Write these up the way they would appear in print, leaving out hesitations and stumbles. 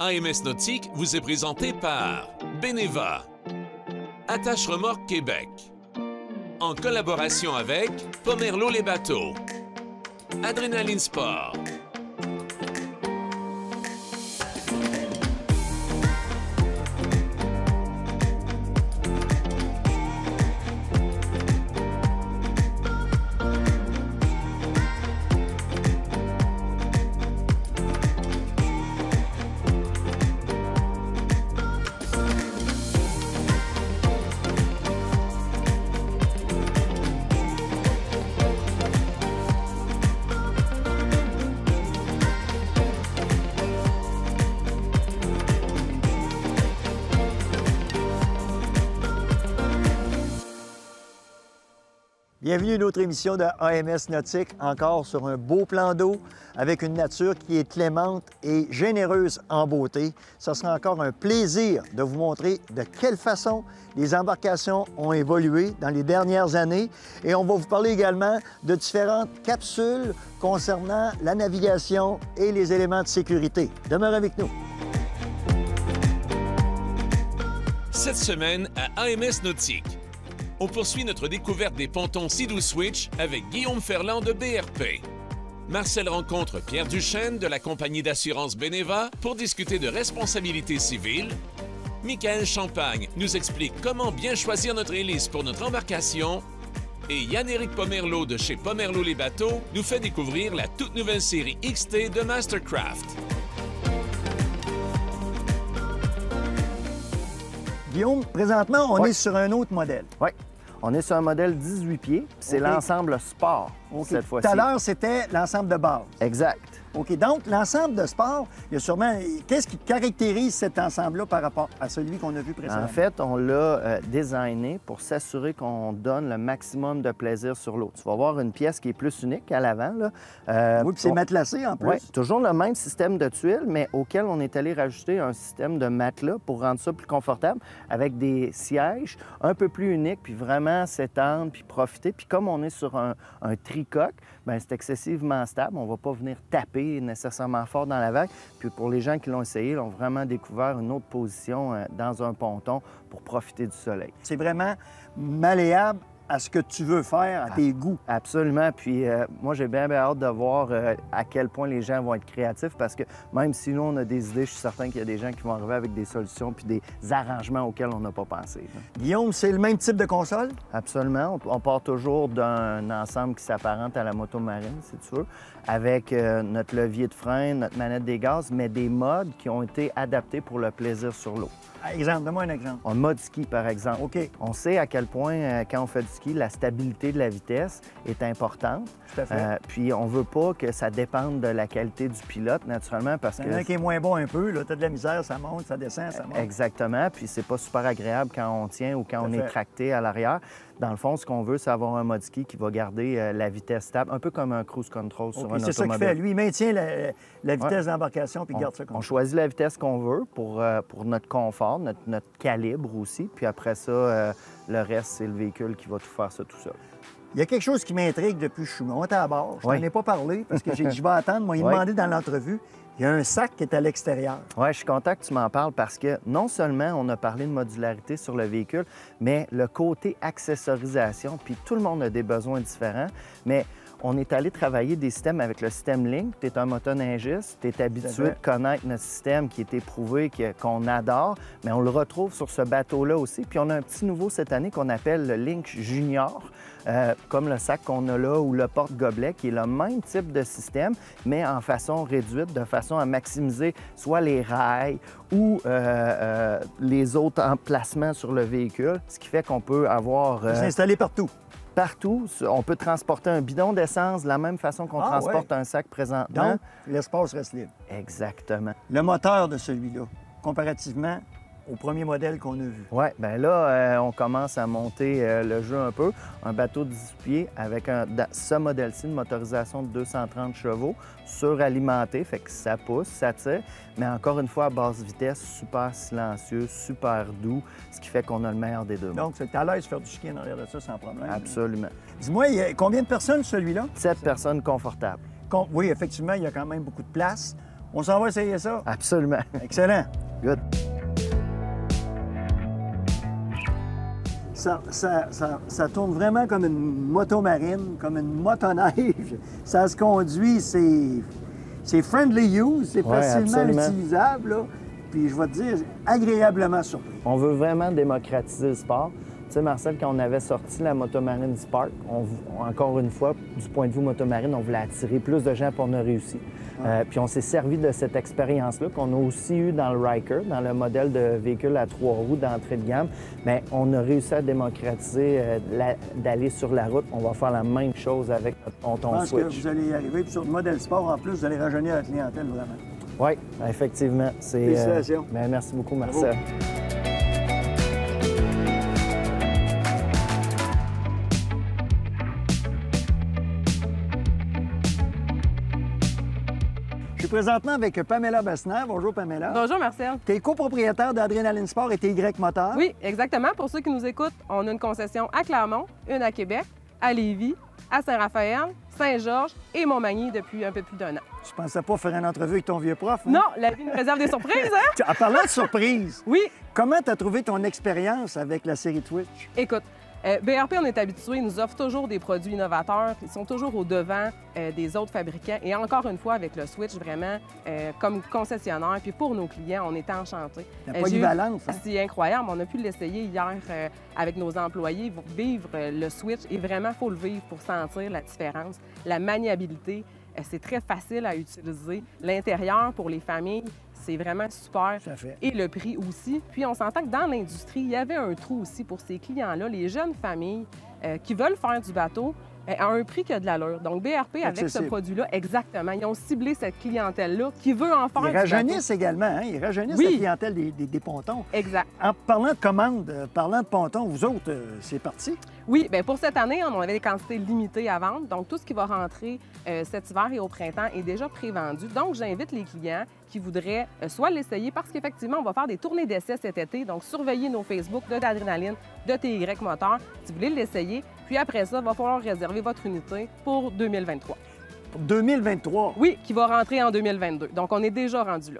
AMS Nautique vous est présenté par Beneva, Attache Remorque Québec, en collaboration avec Pomerleau les bateaux, Adrénaline Sport. Bienvenue à une autre émission de AMS Nautique, encore sur un beau plan d'eau, avec une nature qui est clémente et généreuse en beauté. Ce sera encore un plaisir de vous montrer de quelle façon les embarcations ont évolué dans les dernières années. Et on va vous parler également de différentes capsules concernant la navigation et les éléments de sécurité. Demeurez avec nous. Cette semaine à AMS Nautique, on poursuit notre découverte des pontons Sea-Doo Switch avec Guillaume Ferland de BRP. Marcel rencontre Pierre Duchesne de la compagnie d'assurance Beneva pour discuter de responsabilité civile. Michael Champagne nous explique comment bien choisir notre hélice pour notre embarcation. Et Yann-Éric Pomerleau de chez Pomerleau les bateaux nous fait découvrir la toute nouvelle série XT de Mastercraft. Guillaume, présentement, on est sur un autre modèle. Oui, on est sur un modèle 18 pieds. C'est l'ensemble sport cette fois-ci. Tout à l'heure, c'était l'ensemble de base. Exact. OK, donc l'ensemble de sport, il y a sûrement... Qu'est-ce qui caractérise cet ensemble-là par rapport à celui qu'on a vu précédemment? En fait, on l'a designé pour s'assurer qu'on donne le maximum de plaisir sur l'eau. Tu vas voir une pièce qui est plus unique à l'avant. Oui, puis c'est matelassé en plus. Oui, toujours le même système de tuiles, mais auquel on est allé rajouter un système de matelas pour rendre ça plus confortable, avec des sièges un peu plus uniques, puis vraiment s'étendre, puis profiter. Puis comme on est sur un tricoque, bien, c'est excessivement stable. On ne va pas venir taper nécessairement fort dans la vague. Puis pour les gens qui l'ont essayé, ils ont vraiment découvert une autre position dans un ponton pour profiter du soleil. C'est vraiment malléable à ce que tu veux faire, à tes goûts. Absolument. Puis moi, j'ai bien hâte de voir à quel point les gens vont être créatifs parce que même si nous, on a des idées, je suis certain qu'il y a des gens qui vont arriver avec des solutions puis des arrangements auxquels on n'a pas pensé. Guillaume, c'est le même type de console? Absolument. On part toujours d'un ensemble qui s'apparente à la moto marine, si tu veux, avec notre levier de frein, notre manette des gaz, mais des modes qui ont été adaptés pour le plaisir sur l'eau. Exemple, donne-moi un exemple. Un mode ski, par exemple. OK. On sait à quel point, quand on fait du ski, la stabilité de la vitesse est importante. Tout à fait. Puis on veut pas que ça dépende de la qualité du pilote, naturellement, parce que... Il y en a qui est moins bon un peu, là. T'as de la misère, ça monte, ça descend, ça monte. Exactement. Puis c'est pas super agréable quand on tient ou quand on est tracté à l'arrière. Dans le fond, ce qu'on veut, c'est avoir un mode ski qui va garder la vitesse stable, un peu comme un cruise control sur un automobile. C'est ça qu'il fait. Lui, il maintient la vitesse d'embarcation puis il garde ça comme ça. On choisit la vitesse qu'on veut pour notre confort, notre calibre aussi. Puis après ça, le reste, c'est le véhicule qui va tout faire ça tout seul. Il y a quelque chose qui m'intrigue depuis que je suis monté à bord. Je n'en ai pas parlé parce que j'ai dit je vais attendre. Moi, il m'a demandé dans l'entrevue. Il y a un sac qui est à l'extérieur. Oui, je suis content que tu m'en parles parce que non seulement on a parlé de modularité sur le véhicule, mais le côté accessorisation, puis tout le monde a des besoins différents, mais on est allé travailler des systèmes avec le système Link. Tu es un motoningiste, tu es habitué de connaître notre système qui est éprouvé, qu'on adore, mais on le retrouve sur ce bateau-là aussi. Puis on a un petit nouveau cette année qu'on appelle le Link Junior, comme le sac qu'on a là ou le porte-gobelet, qui est le même type de système, mais en façon réduite, de façon à maximiser soit les rails ou les autres emplacements sur le véhicule, ce qui fait qu'on peut avoir... s'installer partout. Partout. On peut transporter un bidon d'essence de la même façon qu'on transporte un sac présentement. Donc, l'espace reste libre. Exactement. Le moteur de celui-là, comparativement au premier modèle qu'on a vu. Oui, bien là, on commence à monter le jeu un peu. Un bateau de 18 pieds avec ce modèle-ci, une motorisation de 230 chevaux, suralimenté, fait que ça pousse, ça tire, mais encore une fois, à basse vitesse, super silencieux, super doux, ce qui fait qu'on a le meilleur des deux mondes. Donc, c'est à l'aise de faire du ski en arrière de ça sans problème. Absolument. Dis-moi, il y a combien de personnes celui-là? 7 personnes confortables. Oui, effectivement, il y a quand même beaucoup de place. On s'en va essayer ça? Absolument. Excellent. Good. Ça tourne vraiment comme une moto marine, comme une motoneige. Ça se conduit, c'est friendly use, c'est Ouais, facilement absolument. utilisable. Là. Puis je vais te dire, agréablement surpris. On veut vraiment démocratiser le sport. Tu sais, Marcel, quand on avait sorti la Motomarine Spark, encore une fois, du point de vue motomarine, on voulait attirer plus de gens, puis on a réussi. Puis on s'est servi de cette expérience-là qu'on a aussi eue dans le Ryker, dans le modèle de véhicule à 3 roues d'entrée de gamme. Mais on a réussi à démocratiser, d'aller sur la route. On va faire la même chose avec notre Je ponton pense que Switch. vous allez y arriver. Puis sur le modèle sport, en plus, vous allez rajeunir la clientèle vraiment. Oui, effectivement. Félicitations. Ben, merci beaucoup, Marcel. Je suis présentement avec Pamela Bessner. Bonjour, Pamela. Bonjour Marcel. Tu es copropriétaire d'Adrénaline Sport et TY Moteur. Oui, exactement. Pour ceux qui nous écoutent, on a une concession à Clermont, une à Québec, à Lévis, à Saint-Raphaël, Saint-Georges et Montmagny depuis un peu plus d'1 an. Tu pensais pas faire une entrevue avec ton vieux prof? Hein? Non, la vie nous réserve des surprises, hein? En parlant de surprise, Oui. comment tu as trouvé ton expérience avec la série Twitch? Écoute, BRP, on est habitué, ils nous offrent toujours des produits innovateurs. Ils sont toujours au devant des autres fabricants. Et encore une fois, avec le Switch, vraiment, comme concessionnaire, puis pour nos clients, on était enchantés. La polyvalence, hein? C'est incroyable. On a pu l'essayer hier avec nos employés, vivre le Switch. Et vraiment, il faut le vivre pour sentir la différence. La maniabilité, c'est très facile à utiliser. L'intérieur, pour les familles, c'est vraiment super. Tout à fait. Et le prix aussi. Puis on s'entend que dans l'industrie, il y avait un trou aussi pour ces clients-là, les jeunes familles qui veulent faire du bateau à un prix qui a de l'allure. Donc BRP, avec ce Accessible. produit-là, exactement, ils ont ciblé cette clientèle-là qui veut en faire Ils du rajeunissent également, hein? Ils rajeunissent Oui. la clientèle des pontons. bateau. Exact. En parlant de commandes, parlant de pontons, vous autres, c'est parti? Oui, bien pour cette année, on avait des quantités limitées à vendre. Donc, tout ce qui va rentrer cet hiver et au printemps est déjà prévendu. Donc, j'invite les clients qui voudraient soit l'essayer parce qu'effectivement, on va faire des tournées d'essai cet été. Donc, surveillez nos Facebook d'Adrénaline, de TY Moteur, si vous voulez l'essayer. Puis après ça, il va falloir réserver votre unité pour 2023. Pour 2023? Oui, qui va rentrer en 2022. Donc, on est déjà rendu là.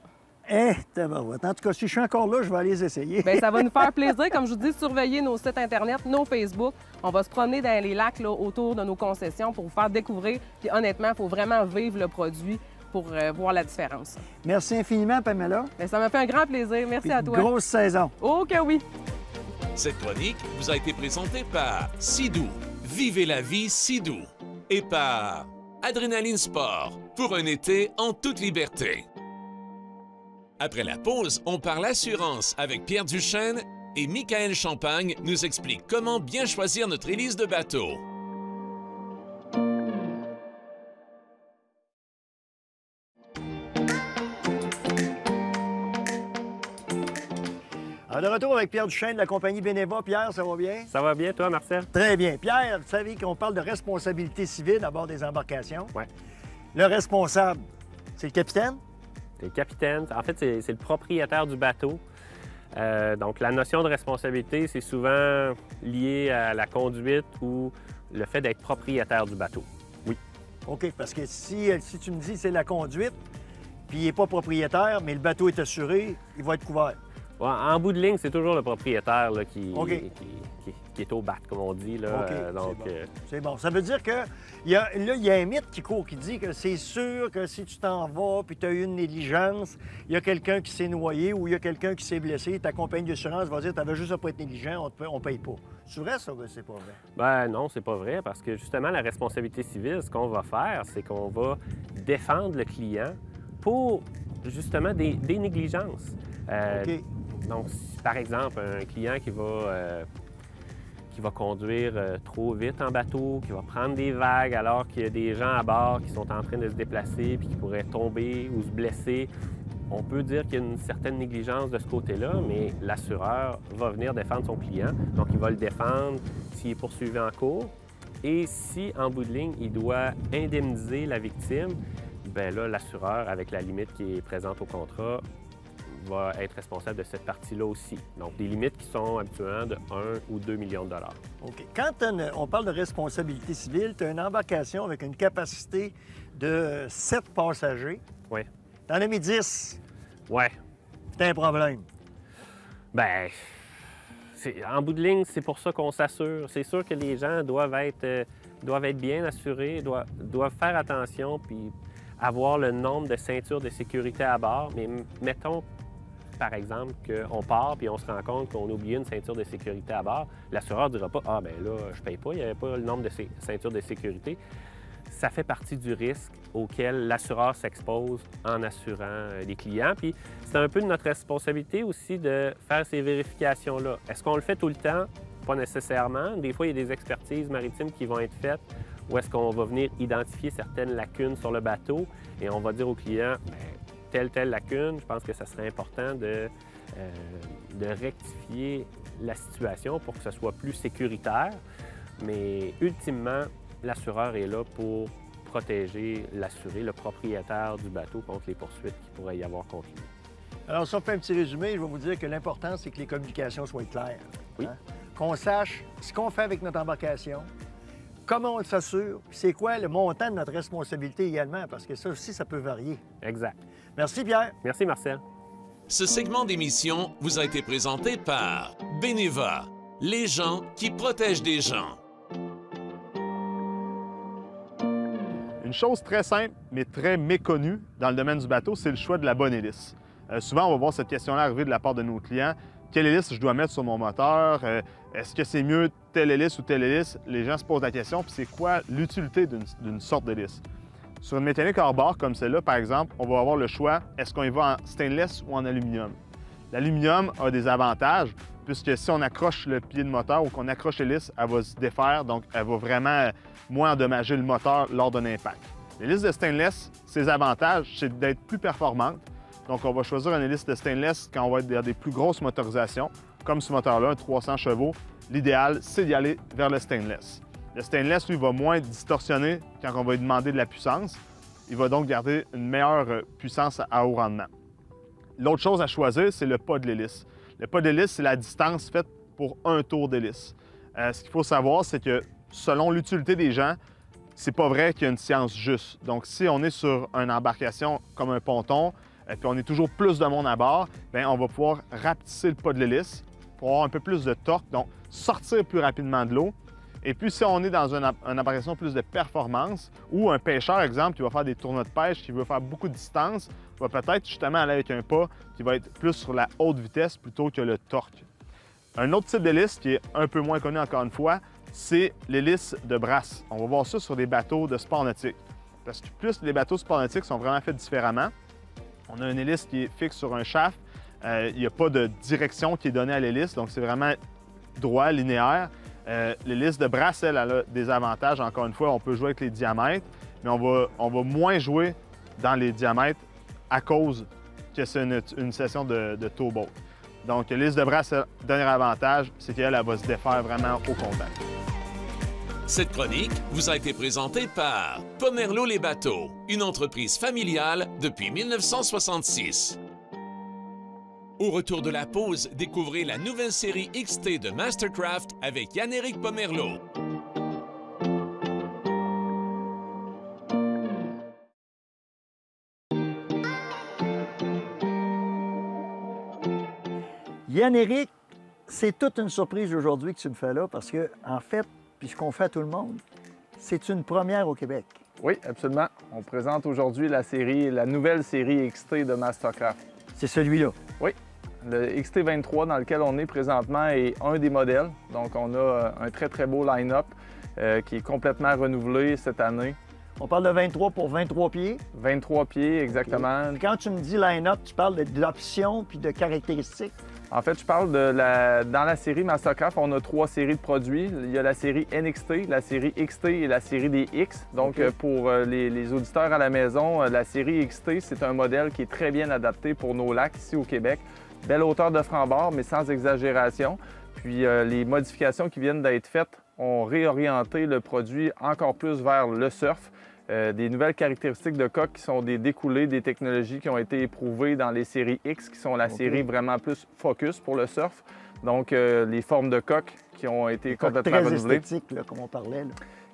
Tabarouette. En tout cas, si je suis encore là, je vais aller les essayer. Bien, ça va nous faire plaisir. Comme je vous dis, surveillez nos sites Internet, nos Facebook. On va se promener dans les lacs là, autour de nos concessions pour vous faire découvrir. Puis honnêtement, il faut vraiment vivre le produit pour voir la différence. Merci infiniment, Pamela. Bien, ça m'a fait un grand plaisir. Merci Puis à toi. grosse saison. Oh que oui! Cette chronique vous a été présentée par Sea-Doo. Vivez la vie Sea-Doo. Et par Adrénaline Sport, pour un été en toute liberté. Après la pause, on parle assurance avec Pierre Duchesne et Michael Champagne nous explique comment bien choisir notre hélice de bateau. Alors, de retour avec Pierre Duchesne de la compagnie Beneva. Pierre, ça va bien? Ça va bien, toi, Marcel? Très bien. Pierre, vous savez qu'on parle de responsabilité civile à bord des embarcations. Oui. Le responsable, c'est le capitaine? T'es le capitaine. En fait, c'est le propriétaire du bateau. Donc, la notion de responsabilité, c'est souvent lié à la conduite ou le fait d'être propriétaire du bateau. Oui. OK, parce que si tu me dis c'est la conduite, puis il n'est pas propriétaire, mais le bateau est assuré, il va être couvert. Ouais, en bout de ligne, c'est toujours le propriétaire là, qui est au bat, comme on dit. Là. OK, Donc, c'est bon. C'est bon. Ça veut dire que il y a un mythe qui court qui dit que c'est sûr que si tu t'en vas puis tu as eu une négligence, il y a quelqu'un qui s'est noyé ou il y a quelqu'un qui s'est blessé, ta compagnie d'assurance va dire tu avais juste à pas être négligent, on paye pas. C'est vrai ça ou c'est pas vrai? ben non, c'est pas vrai, parce que justement, la responsabilité civile, ce qu'on va faire, c'est qu'on va défendre le client pour justement des négligences. OK. Donc, si, par exemple, un client qui va conduire trop vite en bateau, qui va prendre des vagues alors qu'il y a des gens à bord qui sont en train de se déplacer puis qui pourraient tomber ou se blesser, on peut dire qu'il y a une certaine négligence de ce côté-là, mais l'assureur va venir défendre son client. Donc, il va le défendre s'il est poursuivi en cours. Et si, en bout de ligne, il doit indemniser la victime, bien là, l'assureur, avec la limite qui est présente au contrat, va être responsable de cette partie-là aussi. Donc, des limites qui sont habituellement de 1 ou 2 millions de dollars. OK. Quand on parle de responsabilité civile, tu as une embarcation avec une capacité de 7 passagers. Oui. T'en as mis 10. Ouais. C'est un problème. Ben, en bout de ligne, c'est pour ça qu'on s'assure. C'est sûr que les gens doivent être bien assurés, doivent faire attention, puis avoir le nombre de ceintures de sécurité à bord. Mais mettons, par exemple, qu'on part puis on se rend compte qu'on a oublié une ceinture de sécurité à bord. L'assureur ne dira pas « Ah, ben là, je paye pas, il n'y avait pas le nombre de ceintures de sécurité ». Ça fait partie du risque auquel l'assureur s'expose en assurant les clients. Puis c'est un peu de notre responsabilité aussi de faire ces vérifications-là. Est-ce qu'on le fait tout le temps? Pas nécessairement. Des fois, il y a des expertises maritimes qui vont être faites où est-ce qu'on va venir identifier certaines lacunes sur le bateau et on va dire au client, bien, telle lacune, je pense que ça serait important de rectifier la situation pour que ce soit plus sécuritaire. Mais ultimement, l'assureur est là pour protéger l'assuré, le propriétaire du bateau contre les poursuites qu'il pourrait y avoir contre lui. Alors, si on fait un petit résumé, je vais vous dire que l'important, c'est que les communications soient claires. Oui. Hein? Qu'on sache ce qu'on fait avec notre embarcation, comment on s'assure, puis c'est quoi le montant de notre responsabilité également, parce que ça aussi, ça peut varier. Exact. Merci, Pierre. Merci, Marcel. Ce segment d'émission vous a été présenté par Beneva, les gens qui protègent des gens. Une chose très simple, mais très méconnue dans le domaine du bateau, c'est le choix de la bonne hélice. Souvent, on va voir cette question-là arriver de la part de nos clients. Quelle hélice je dois mettre sur mon moteur? Est-ce que c'est mieux telle hélice ou telle hélice? Les gens se posent la question, puis c'est quoi l'utilité d'une sorte d'hélice? Sur une mécanique hors bord comme celle-là, par exemple, on va avoir le choix, est-ce qu'on y va en stainless ou en aluminium? L'aluminium a des avantages, puisque si on accroche le pied de moteur ou qu'on accroche l'hélice, elle va se défaire, donc elle va vraiment moins endommager le moteur lors d'un impact. L'hélice de stainless, ses avantages, c'est d'être plus performante. Donc, on va choisir une hélice de stainless quand on va être dans des plus grosses motorisations, comme ce moteur-là, un 300 chevaux. L'idéal, c'est d'y aller vers le stainless. Le stainless, lui, va moins distorsionner quand on va lui demander de la puissance. Il va donc garder une meilleure puissance à haut rendement. L'autre chose à choisir, c'est le pas de l'hélice. Le pas de l'hélice, c'est la distance faite pour un tour d'hélice. Ce qu'il faut savoir, c'est que selon l'utilité des gens, c'est pas vrai qu'il y a une science juste. Donc, si on est sur une embarcation comme un ponton, puis on est toujours plus de monde à bord, bien, on va pouvoir rapetisser le pas de l'hélice pour avoir un peu plus de torque, donc sortir plus rapidement de l'eau. Et puis, si on est dans une embarcation plus de performance, ou un pêcheur, exemple, qui va faire des tournois de pêche, qui veut faire beaucoup de distance, va peut-être justement aller avec un pas qui va être plus sur la haute vitesse plutôt que le torque. Un autre type d'hélice qui est un peu moins connu encore une fois, c'est l'hélice de brasse. On va voir ça sur les bateaux de sport nautique. Parce que plus les bateaux sport nautiques sont vraiment faits différemment. On a une hélice qui est fixe sur un shaft. Il n'y a pas de direction qui est donnée à l'hélice, donc c'est vraiment droit, linéaire. L'hélice de brasse, elle a des avantages. Encore une fois, on peut jouer avec les diamètres, mais on va moins jouer dans les diamètres à cause que c'est une session de towboat. Donc, l'hélice de brasse, le dernier avantage, c'est qu'elle va se défaire vraiment au contact. Cette chronique vous a été présentée par Pomerleau les bateaux, une entreprise familiale depuis 1966. Au retour de la pause, découvrez la nouvelle série XT de Mastercraft avec Yann-Éric Pomerleau. Yann-Éric, c'est toute une surprise aujourd'hui que tu me fais là parce que, en fait, puis ce qu'on fait à tout le monde, c'est une première au Québec. Oui, absolument. On présente aujourd'hui la nouvelle série XT de Mastercraft. C'est celui-là. Oui. Le XT23 dans lequel on est présentement est un des modèles. Donc, on a un très, très beau line-up qui est complètement renouvelé cette année. On parle de 23 pour 23 pieds. 23 pieds, exactement. Okay. Quand tu me dis line-up, tu parles d'options puis de caractéristiques. En fait, je parle dans la série Mastercraft, on a 3 séries de produits. Il y a la série NXT, la série XT et la série des X. Donc, pour les auditeurs à la maison, la série XT, c'est un modèle qui est très bien adapté pour nos lacs ici au Québec. Belle hauteur de franc-bord, mais sans exagération. Puis, les modifications qui viennent d'être faites ont réorienté le produit encore plus vers le surf. Des nouvelles caractéristiques de coque qui sont des découlés des technologies qui ont été éprouvées dans les séries X, qui sont la série vraiment plus focus pour le surf. Donc, les formes de coque qui ont été complètement renouvelées. Très esthétique, là, comme on parlait. Là.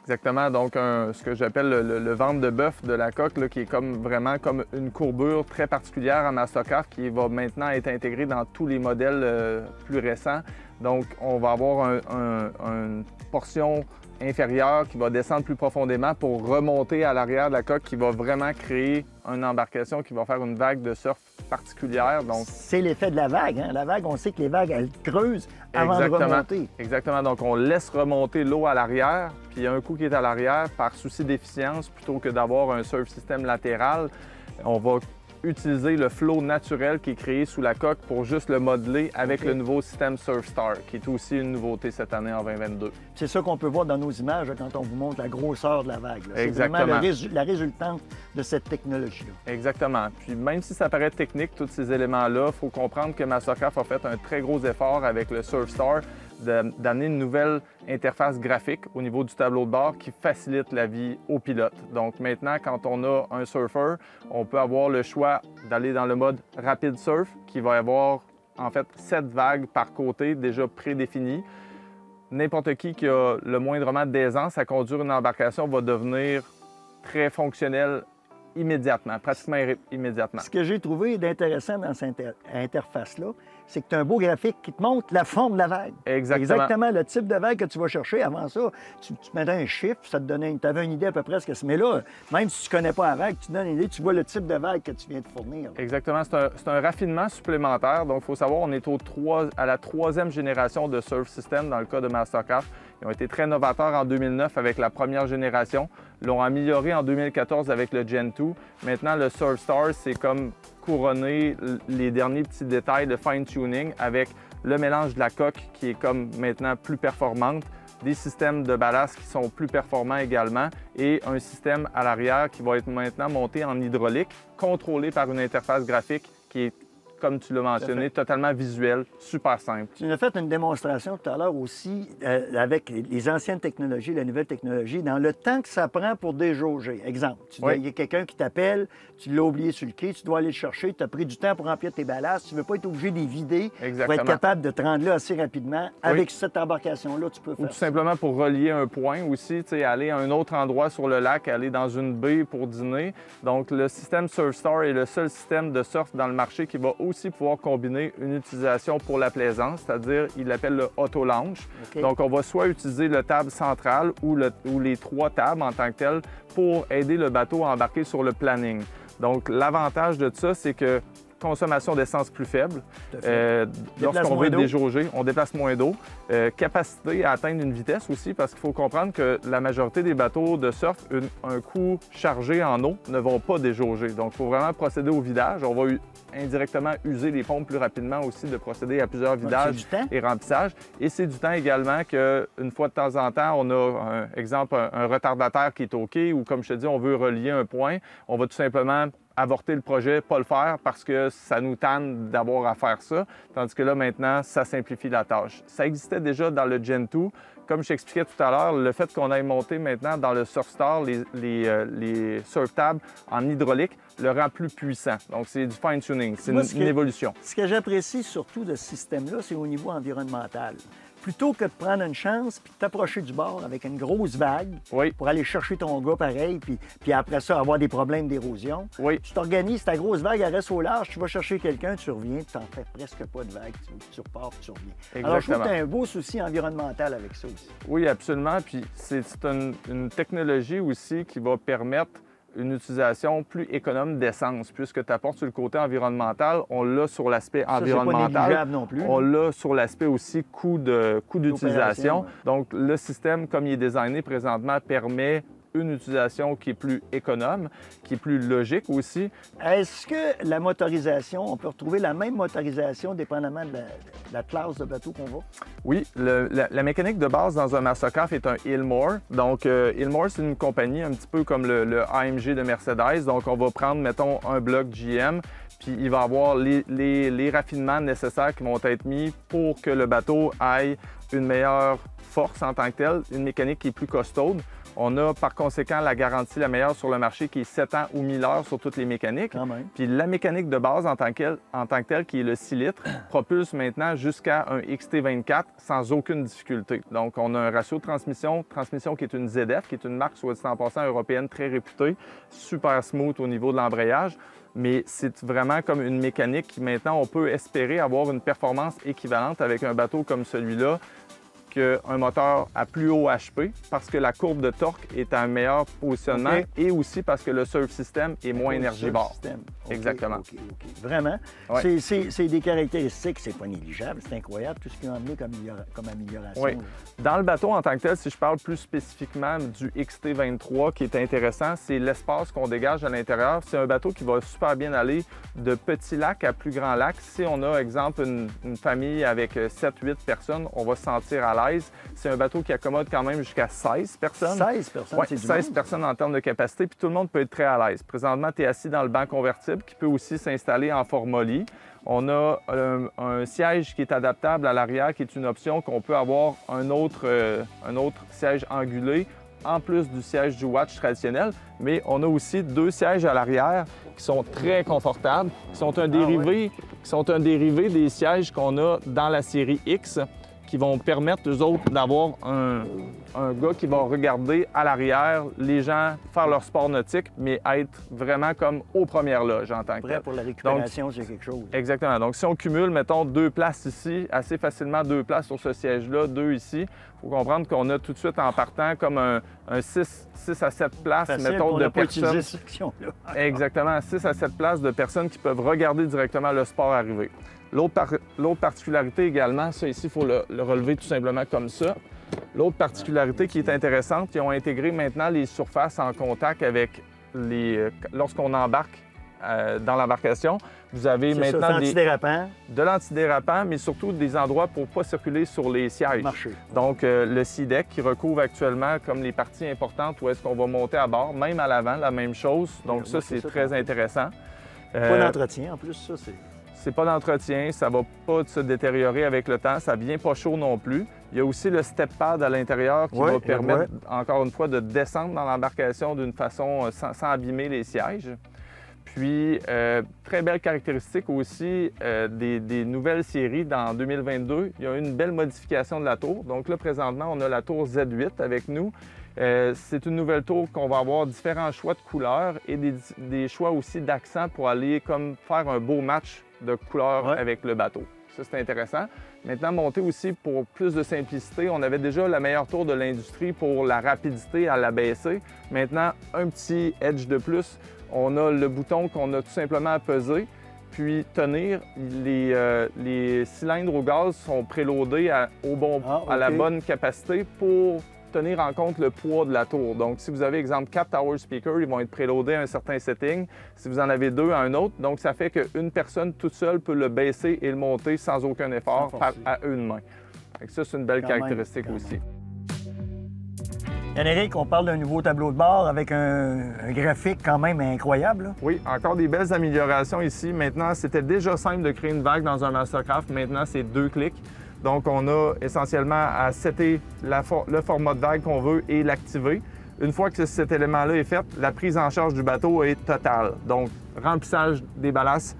Exactement. Donc, ce que j'appelle le ventre de bœuf de la coque, là, qui est vraiment comme une courbure très particulière à Mastercraft qui va maintenant être intégrée dans tous les modèles plus récents. Donc, on va avoir une portion inférieure qui va descendre plus profondément pour remonter à l'arrière de la coque qui va vraiment créer une embarcation qui va faire une vague de surf particulière. Donc, c'est l'effet de la vague. Hein? La vague, on sait que les vagues, elles creusent avant de remonter. Exactement. Donc, on laisse remonter l'eau à l'arrière, puis un coup qui est à l'arrière, par souci d'efficience, plutôt que d'avoir un surf system latéral, on va utiliser le flow naturel qui est créé sous la coque pour juste le modeler avec le nouveau système SurfStar, qui est aussi une nouveauté cette année en 2022. C'est ça qu'on peut voir dans nos images quand on vous montre la grosseur de la vague. C'est vraiment la résultante de cette technologie-là. Exactement. Puis même si ça paraît technique, tous ces éléments-là, il faut comprendre que Mastercraft a fait un très gros effort avec le SurfStar d'amener une nouvelle interface graphique au niveau du tableau de bord qui facilite la vie aux pilotes. Donc maintenant, quand on a un surfeur, on peut avoir le choix d'aller dans le mode Rapid Surf qui va avoir en fait 7 vagues par côté déjà prédéfinies. N'importe qui a le moindrement d'aisance à conduire une embarcation va devenir très fonctionnel immédiatement, pratiquement immédiatement. Ce que j'ai trouvé d'intéressant dans cette interface-là, c'est que tu as un beau graphique qui te montre la forme de la vague. Exactement le type de vague que tu vas chercher. Avant ça, tu mettais un chiffre, ça te donnait, tu avais une idée à peu près ce que c'est. Mais là, même si tu ne connais pas la vague, tu te donnes une idée, tu vois le type de vague que tu viens de fournir. Exactement. C'est un raffinement supplémentaire. Donc, il faut savoir, on est à la 3e génération de Surf System dans le cas de Mastercraft. Ils ont été très novateurs en 2009 avec la première génération, l'ont amélioré en 2014 avec le Gen 2. Maintenant, le SurfStar, c'est comme couronner les derniers petits détails de fine-tuning avec le mélange de la coque qui est comme maintenant plus performante, des systèmes de ballast qui sont plus performants également et un système à l'arrière qui va être maintenant monté en hydraulique, contrôlé par une interface graphique qui est, comme tu l'as mentionné, totalement visuel, super simple. Tu nous as fait une démonstration tout à l'heure aussi avec les anciennes technologies, la nouvelle technologie, dans le temps que ça prend pour déjauger. Exemple, il y a quelqu'un qui t'appelle, tu l'as oublié sur le quai, tu dois aller le chercher, tu as pris du temps pour remplir tes ballasts, tu ne veux pas être obligé de les vider pour être capable de te rendre là assez rapidement. Avec cette embarcation-là, tu peux faire Ou tout simplement pour relier un point aussi, aller à un autre endroit sur le lac, aller dans une baie pour dîner. Donc, le système SurfStar est le seul système de surf dans le marché qui va aussi pouvoir combiner une utilisation pour la plaisance, c'est-à-dire, il l'appelle le auto-launch. Donc, on va soit utiliser le table central ou les 3 tables en tant que telles pour aider le bateau à embarquer sur le planning. Donc, l'avantage de ça, c'est que consommation d'essence plus faible. Lorsqu'on veut déjauger, on déplace moins d'eau. Capacité à atteindre une vitesse aussi, parce qu'il faut comprendre que la majorité des bateaux de surf, un coup chargé en eau, ne vont pas déjauger. Donc, il faut vraiment procéder au vidage. On va indirectement user les pompes plus rapidement aussi, de procéder à plusieurs vidages et remplissages. Et c'est du temps également qu'une fois de temps en temps, on a, exemple, un retardateur qui est OK ou, comme je te dis, on veut relier un point. On va tout simplement avorter le projet, pas le faire parce que ça nous tanne d'avoir à faire ça. Tandis que là, maintenant, ça simplifie la tâche. Ça existait déjà dans le Gen 2. Comme je t'expliquais tout à l'heure, le fait qu'on aille monter maintenant dans le SurfStar les surf tabs en hydraulique le rend plus puissant. Donc, c'est du fine-tuning, c'est une évolution. Ce que j'apprécie surtout de ce système-là, c'est au niveau environnemental. Plutôt que de prendre une chance puis de t'approcher du bord avec une grosse vague pour aller chercher ton gars pareil, puis après ça, avoir des problèmes d'érosion, tu t'organises, ta grosse vague, elle reste au large, tu vas chercher quelqu'un, tu reviens, tu n'en fais presque pas de vague, tu repars, tu reviens. Exactement. Alors, je trouve que tu as un beau souci environnemental avec ça aussi. Oui, absolument. Puis c'est une technologie aussi qui va permettre une utilisation plus économe d'essence, puisque tu apportes sur le côté environnemental, on l'a sur l'aspect environnemental, pas négligeable non plus, on l'a sur l'aspect aussi coût d'utilisation. Donc, le système, comme il est designé présentement, permet une utilisation qui est plus économe, qui est plus logique aussi. Est-ce que la motorisation, on peut retrouver la même motorisation dépendamment de la classe de bateau qu'on va? Oui, la mécanique de base dans un Mastercraft est un Ilmor. Donc, Ilmor, c'est une compagnie un petit peu comme le AMG de Mercedes. Donc, on va prendre, mettons, un bloc GM, puis il va y avoir les raffinements nécessaires qui vont être mis pour que le bateau ait une meilleure force en tant que telle, une mécanique qui est plus costaude. On a par conséquent la garantie la meilleure sur le marché qui est 7 ans ou 1000 heures sur toutes les mécaniques. Puis la mécanique de base en tant que telle, qui est le 6 litres, propulse maintenant jusqu'à un XT24 sans aucune difficulté. Donc on a un ratio de transmission qui est une ZF, qui est une marque, soit dit en passant, européenne très réputée, super smooth au niveau de l'embrayage. Mais c'est vraiment comme une mécanique qui maintenant on peut espérer avoir une performance équivalente avec un bateau comme celui-là qu'un moteur à plus haut HP parce que la courbe de torque est à un meilleur positionnement et aussi parce que le surf system est moins énergivore. Exactement. Vraiment, Ouais. c'est des caractéristiques, c'est pas négligeable, c'est incroyable tout ce qu'ils ont amené comme amélioration. Oui. Dans le bateau en tant que tel, si je parle plus spécifiquement du XT23 qui est intéressant, c'est l'espace qu'on dégage à l'intérieur. C'est un bateau qui va super bien aller de petits lacs à plus grands lacs. Si on a, exemple, une famille avec 7-8 personnes, on va se sentir à l'aise. C'est un bateau qui accommode quand même jusqu'à 16 personnes. 16 personnes, Oui, c'est du 16 monde. personnes en termes de capacité, puis tout le monde peut être très à l'aise. Présentement, tu es assis dans le banc convertible qui peut aussi s'installer en format lit. On a un siège qui est adaptable à l'arrière, qui est une option qu'on peut avoir un autre siège angulé, en plus du siège du watch traditionnel. Mais on a aussi 2 sièges à l'arrière qui sont très confortables, qui sont un dérivé des sièges qu'on a dans la série X, qui vont permettre, eux autres, d'avoir un gars qui va regarder à l'arrière les gens faire leur sport nautique, mais être vraiment comme aux premières loges en tant que Prêt tel. pour la récupération, c'est quelque chose. Exactement. Donc, si on cumule, mettons, 2 places ici, assez facilement 2 places sur ce siège-là, 2 ici, il faut comprendre qu'on a tout de suite en partant comme un 6 à 7 places, Facile mettons, pour de ne pas utiliser personnes. cette section-là. Exactement, 6 à 7 places de personnes qui peuvent regarder directement le sport arriver. L'autre particularité également, ça ici, il faut le relever tout simplement comme ça. L'autre particularité qui est intéressante, ils ont intégré maintenant les surfaces en contact avec lorsqu'on embarque dans l'embarcation. Vous avez C'est maintenant ça, antidérapant, de l'antidérapant, mais surtout des endroits pour ne pas circuler sur les sièges. marché. Donc, le C-deck qui recouvre actuellement comme les parties importantes où est-ce qu'on va monter à bord, même à l'avant, la même chose. Donc, Oui, ça, c'est c'est ça, très tantôt. intéressant. Pas d'entretien, en plus, ça, c'est... C'est pas d'entretien, ça va pas se détériorer avec le temps, ça vient pas chaud non plus. Il y a aussi le step pad à l'intérieur qui Ouais, va permettre, ouais. encore une fois, de descendre dans l'embarcation d'une façon sans abîmer les sièges. Puis, très belle caractéristique aussi des nouvelles séries dans 2022. Il y a une belle modification de la tour. Donc là, présentement, on a la tour Z8 avec nous. C'est une nouvelle tour qu'on va avoir différents choix de couleurs et des choix aussi d'accents pour aller comme faire un beau match de couleurs avec le bateau. Ça, c'est intéressant. Maintenant, monter aussi pour plus de simplicité. On avait déjà la meilleure tour de l'industrie pour la rapidité à la baisser. Maintenant, un petit edge de plus. On a le bouton qu'on a tout simplement à peser. Puis tenir, les cylindres au gaz sont préloadés à la bonne capacité pour tenir en compte le poids de la tour. Donc, si vous avez, exemple, 4 tower speakers, ils vont être préloadés à un certain setting. Si vous en avez 2, à un autre. Donc, ça fait qu'une personne toute seule peut le baisser et le monter sans aucun effort à une main. Ça, c'est une belle caractéristique aussi. Yann-Éric, on parle d'un nouveau tableau de bord avec un graphique quand même incroyable, là. Oui, encore des belles améliorations ici. Maintenant, c'était déjà simple de créer une vague dans un Mastercraft. Maintenant, c'est 2 clics. Donc, on a essentiellement à setter le format de vague qu'on veut et l'activer. Une fois que cet élément-là est fait, la prise en charge du bateau est totale. Donc, remplissage des ballasts,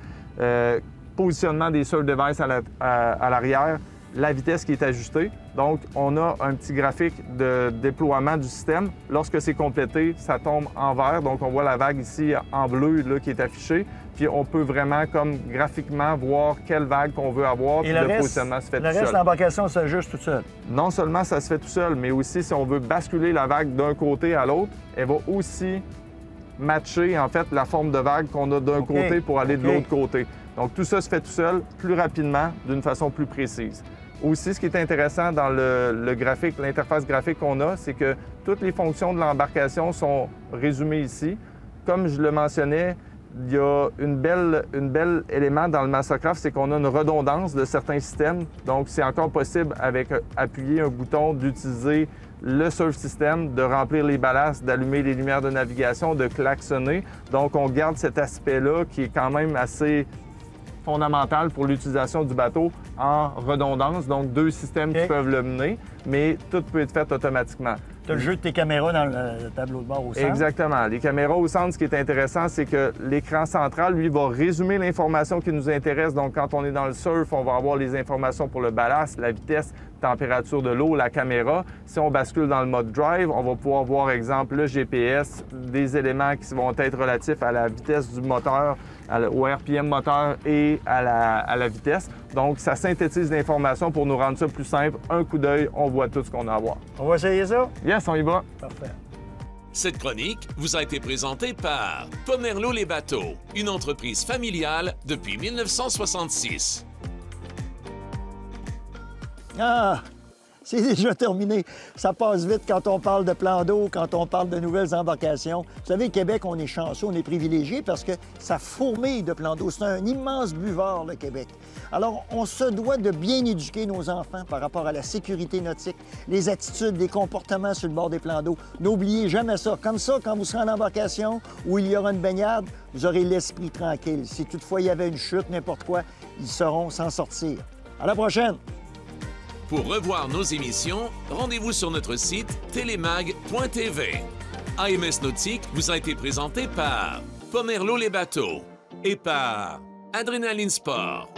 positionnement des surf devices à l'arrière, la vitesse qui est ajustée. Donc, on a un petit graphique de déploiement du système. Lorsque c'est complété, ça tombe en vert. Donc, on voit la vague ici en bleu là, qui est affichée. Puis, on peut vraiment, comme graphiquement, voir quelle vague qu'on veut avoir. Et puis le positionnement se fait tout seul. Le reste, l'embarcation s'ajuste toute seule. Non seulement ça se fait tout seul, mais aussi si on veut basculer la vague d'un côté à l'autre, elle va aussi matcher, en fait, la forme de vague qu'on a d'un côté pour aller de l'autre côté. Donc, tout ça se fait tout seul, plus rapidement, d'une façon plus précise. Aussi, ce qui est intéressant dans le graphique, l'interface graphique qu'on a, c'est que toutes les fonctions de l'embarcation sont résumées ici. Comme je le mentionnais, Il y a une belle élément dans le Mastercraft, c'est qu'on a une redondance de certains systèmes. Donc, c'est encore possible, avec appuyer un bouton, d'utiliser le surf system, de remplir les ballasts, d'allumer les lumières de navigation, de klaxonner. Donc, on garde cet aspect-là qui est quand même assez fondamental pour l'utilisation du bateau en redondance. Donc, 2 systèmes qui peuvent le mener, mais tout peut être fait automatiquement. Tu as le jeu de tes caméras dans le tableau de bord au centre. Exactement. Les caméras au centre, ce qui est intéressant, c'est que l'écran central, lui, va résumer l'information qui nous intéresse. Donc, quand on est dans le surf, on va avoir les informations pour le ballast, la vitesse, température de l'eau, la caméra. Si on bascule dans le mode drive, on va pouvoir voir, exemple, le GPS, des éléments qui vont être relatifs à la vitesse du moteur, au RPM moteur et à la vitesse. Donc, ça synthétise l'information pour nous rendre ça plus simple. Un coup d'œil, on voit tout ce qu'on a à voir. On va essayer ça? Yes, on y va. Parfait. Cette chronique vous a été présentée par Pomerleau les bateaux, une entreprise familiale depuis 1966. Ah! C'est déjà terminé. Ça passe vite quand on parle de plans d'eau, quand on parle de nouvelles embarcations. Vous savez, Québec, on est chanceux, on est privilégié parce que ça fourmille de plans d'eau. C'est un immense buvard, le Québec. Alors, on se doit de bien éduquer nos enfants par rapport à la sécurité nautique, les attitudes, les comportements sur le bord des plans d'eau. N'oubliez jamais ça. Comme ça, quand vous serez en embarcation où il y aura une baignade, vous aurez l'esprit tranquille. Si toutefois il y avait une chute, n'importe quoi, ils sauront s'en sortir. À la prochaine! Pour revoir nos émissions, rendez-vous sur notre site télémag.tv. AMS Nautique vous a été présenté par Pomerleau les bateaux et par Adrénaline Sport.